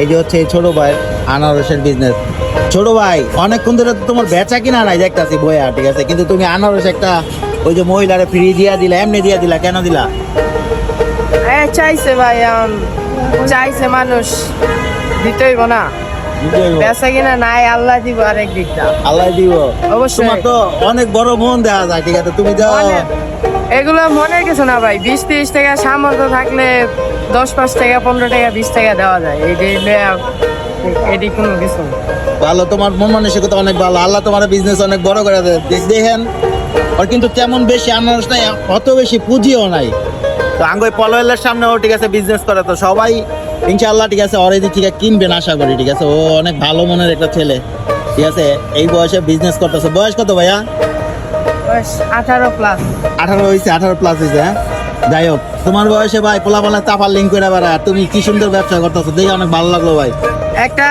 এই যে হচ্ছে এই ছোট ভাই আনারসের বিজনেস। ছোট ভাই অনেকক্ষণ ধরে তো তোমার বেচা কিনা নাই দেখতাছি বইয়া, ঠিক আছে, কিন্তু তুমি আনারস একটা ওই যে মহিলারে ফ্রি দিয়া দিলা, এমনি দিয়া দিলা, কেন দিলা? চাইছে ভাই, চাইছে মানুষ, দিতেই না। বেচা কিনা নাই, আল্লাহ দিব আরেক দিকটা। আল্লাহ দিব অবশ্যই। তোমার তো অনেক বড় মন দেওয়া যায়, ঠিক আছে, তুমি যাও। এগুলো মনের কিছু না ভাই, 20-30 টাকা সামর্থ্য থাকলে 10-5 টাকা 15 টাকা 20 টাকা দেওয়া যায়। এটি কোনো কিছু না। ভালো, তোমার মন মানসিকতা অনেক ভালো। আল্লাহ তোমার বিজনেস অনেক বড় করে দেয়। দেখেন ওর কিন্তু তেমন বেশি আনারস নাই, অত বেশি পুঁজিও নাই। তো আঙ্গুই পলয়ের সামনেও ঠিক আছে বিজনেস করে, তো সবাই ইনশাআল্লাহ ঠিক আছে ওর এদিক থেকে কিনবেন আশা করি, ঠিক আছে। ও অনেক ভালো মনের একটা ছেলে, ঠিক আছে, এই বয়সে বিজনেস করতেছে। বয়স কত ভাইয়া? 18+। 18 হয়েছে, 18+ হয়েছে। হ্যাঁ, যাই হোক, তোমার বয়সে ভাই পোলাপালা চাপার লিঙ্ক করে বেড়া, তুমি কি সুন্দর ব্যবসা করতেছো, দেখে অনেক ভালো লাগলো ভাই। একটা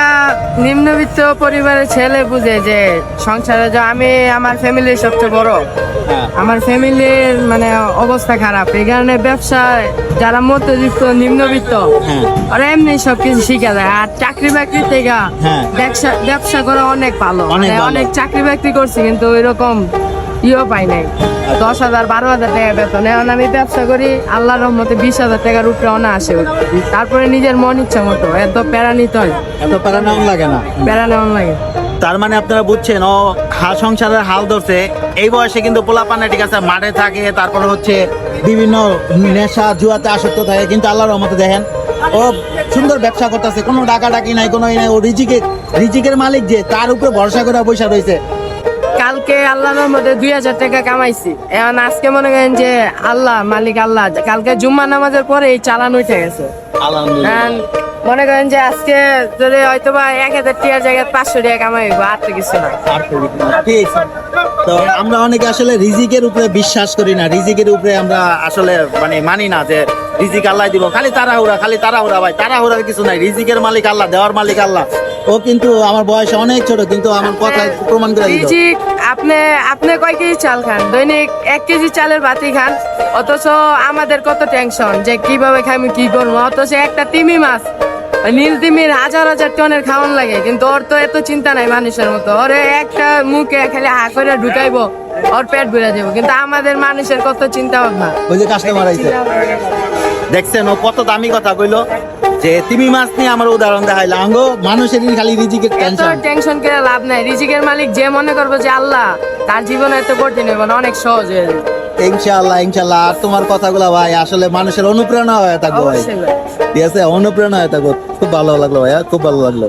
নিম্নবিত্ত পরিবারের ছেলে বুঝে যে সংসারে, যে আমি আমার ফ্যামিলির সবচেয়ে বড়, হ্যাঁ আমার ফ্যামিলির মানে অবস্থা খারাপ, এই কারণে ব্যবসায় যারা মধ্যবিত্ত নিম্নবিত্ত হ্যাঁ ওরা এমনি সবকিছু শিখে যায়। আর চাকরি বাকরি থেকে হ্যাঁ। ব্যবসা করা অনেক ভালো। অনেক ভালো। অনেক চাকরি বাকরি করছি কিন্তু ওইরকম ইয়েও পাই নাই। 10,000 12,000 টাকা বেতন, এখন আমি ব্যবসা করি আল্লাহর রহমতে 20,000 টাকার উপরে অনায়াসে। তারপরে নিজের মন ইচ্ছা মতো, এত প্যারা নিতে হয়, এত প্যারা নেওয়া লাগে না। প্যারা নেওয়া লাগে। তার মানে আপনারা বুঝছেন ও সংসারের হাল ধরছে এই বয়সে, কিন্তু পোলাপানে ঠিক আছে মাঠে থাকে, তারপরে হচ্ছে বিভিন্ন নেশা জুয়াতে আসক্ত থাকে, কিন্তু আল্লাহর রহমতে দেখেন ও সুন্দর ব্যবসা করতেছে, কোনো ডাকাডাকি নাই, কোনো নাই। ও রিজিকের মালিক যে, তার উপরে ভরসা করে পয়সা রয়েছে। কালকে আল্লাহর মধ্যে 2,000 টাকা কামাইছি, এখন আজকে মনে করেন যে আল্লাহ মালিক আল্লাহ, কালকে জুম্মা নামাজের পরে এই চালান উঠে গেছে। আলহামদুলিল্লাহ। এখন মনে করেন যে আজকে যদি হয়তো বা 1,000 টাকার জায়গায় 500 টাকা কামাইব, আর তো কিছু না। ঠিক। তো আমরা অনেকে আসলে রিজিকের উপরে বিশ্বাস করি না, রিজিকের উপরে আমরা আসলে মানে মানি না যে রিজিক আল্লাহ দিব। খালি তাড়াহুড়া ভাই, তাড়াহুড়ার কিছু নাই। রিজিকের মালিক আল্লাহ, দেওয়ার মালিক আল্লাহ। ও কিন্তু আমার বয়স অনেক ছোট, কিন্তু আমার কথা প্রমাণ করে দিল। রিজিক, আপনি কয় কেজি চাল খান? দৈনিক 1 কেজি চালের বাতি খান, অথচ আমাদের কত টেনশন যে কিভাবে খাইমি, কি করবো। অথচ একটা তিমি মাছ, নীল তিমির 1000 টনের খাওয়ান লাগে, কিন্তু ওর তো এত চিন্তা নাই মানুষের মতো। ওরে একটা মুখে খালি হা করে ঢুকাইবো, ওর পেট ভরে যাবো। কিন্তু আমাদের মানুষের কত চিন্তা ভাবনা। ওই যে কাস্টমার আইছে, দেখছেন ও কত দামি কথা কইলো, যে তিমি মাছ নিয়ে আমার উদাহরণ দেখাইলো। আঙ্গো মানুষের খালি রিজিকের এত টেনশন। টেনশন করে লাভ নাই। রিজিকের মালিক যে মনে করবো যে আল্লাহ, তার জীবনে এত কঠিন হবে না, অনেক সহজ হয়ে যাবে। ইনশাআল্লাহ ইনশাআল্লাহ। আর তোমার কথাগুলো ভাই আসলে মানুষের অনুপ্রেরণা হয়ে থাকবো ভাই, অবশ্যই ভাই। ঠিক আছে, অনুপ্রেরণা হয়ে থাকবো। খুব ভালো লাগলো ভাইয়া, খুব ভালো লাগলো।